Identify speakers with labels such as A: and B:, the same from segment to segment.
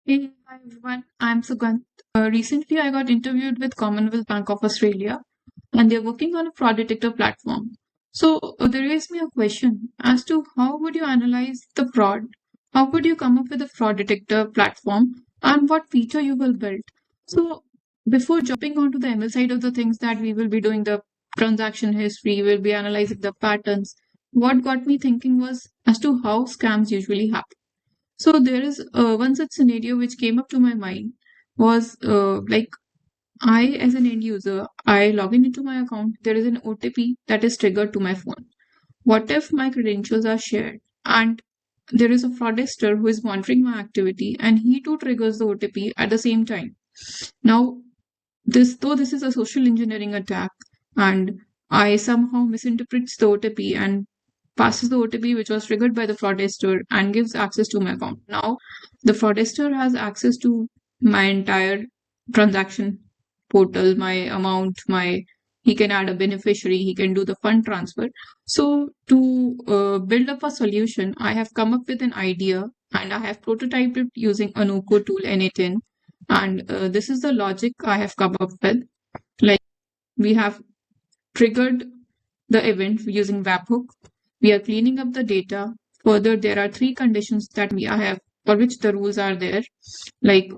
A: Hey, hi everyone. I'm Sugant. Recently, I got interviewed with Commonwealth Bank of Australia, and they're working on a fraud detector platform. So they raised me a question as to how would you analyze the fraud? How would you come up with a fraud detector platform, and what feature you will build? So before jumping onto the ML side of the things that we will be doing the transaction history, we'll be analyzing the patterns. What got me thinking was as to how scams usually happen. So there is one such scenario which came up to my mind was like I, as an end user, I log in into my account. There is an OTP that is triggered to my phone. What if my credentials are shared and there is a fraudster who is monitoring my activity and he too triggers the OTP at the same time? Now, this is a social engineering attack and I somehow misinterprets the OTP and passes the OTP which was triggered by the fraudster and gives access to my account. Now, the fraudster has access to my entire transaction portal, my amount, my he can add a beneficiary, he can do the fund transfer. So, to build up a solution, I have come up with an idea and I have prototyped it using a no-code tool N8N. And this is the logic I have come up with. Like we have triggered the event using webhook. We are cleaning up the data. Further, there are three conditions that I have for which the rules are there. Like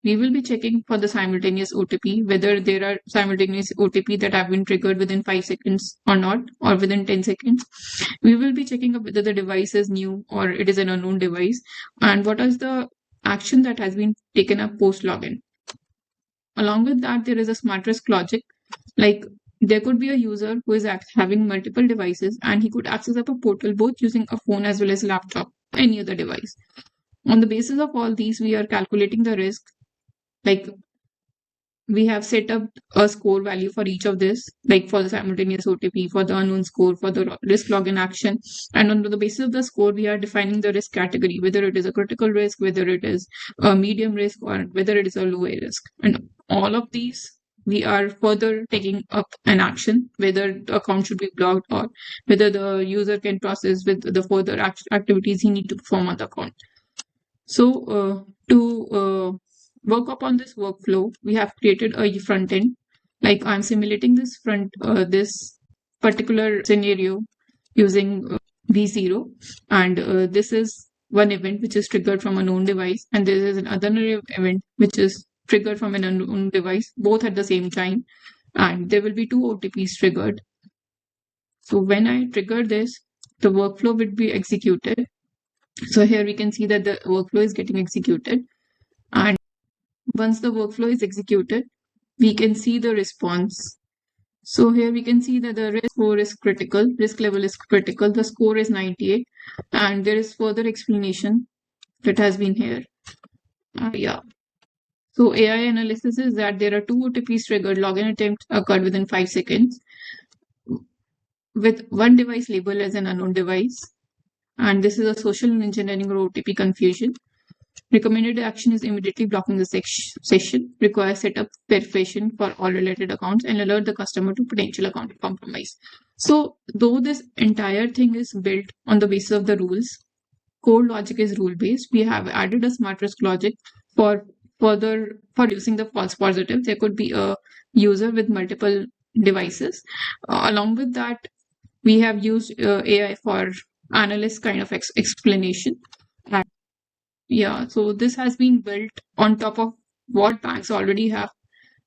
A: we will be checking for the simultaneous OTP, whether there are simultaneous OTP that have been triggered within 5 seconds or not, or within 10 seconds. We will be checking up whether the device is new or it is an unknown device, and what is the action that has been taken up post login. Along with that, there is a smart risk logic. Like there could be a user who is having multiple devices and he could access up a portal both using a phone as well as a laptop, any other device. On the basis of all these, we are calculating the risk. Like we have set up a score value for each of this, like for the simultaneous OTP, for the unknown score, for the risk login action. And on the basis of the score, we are defining the risk category, whether it is a critical risk, whether it is a medium risk, or whether it is a low risk. And all of these, we are further taking up an action, whether the account should be blocked or whether the user can process with the further activities he need to perform on the account. So to work upon this workflow, we have created a front end. Like I'm simulating this particular scenario using V0, and this is one event which is triggered from a known device, and there is another event which is triggered from an unknown device, both at the same time, and there will be two OTPs triggered. So when I trigger this, the workflow will be executed. So here we can see that the workflow is getting executed, and once the workflow is executed, we can see the response. So here we can see that the risk score is critical, risk level is critical, the score is 98, and there is further explanation that has been here. Yeah. So AI analysis is that there are two OTPs triggered, login attempt occurred within 5 seconds, with one device labeled as an unknown device. And this is a social engineering or OTP confusion. Recommended action is immediately blocking the session, requires setup verification for all related accounts, and alert the customer to potential account compromise. So, though this entire thing is built on the basis of the rules, core logic is rule based. We have added a smart risk logic for using the false positive. There could be a user with multiple devices. Along with that, we have used AI for analyst kind of explanation. And yeah, so this has been built on top of what banks already have.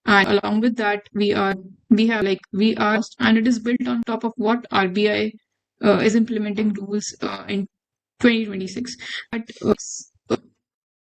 A: And along with that, we are, and it is built on top of what RBI is implementing rules in 2026. But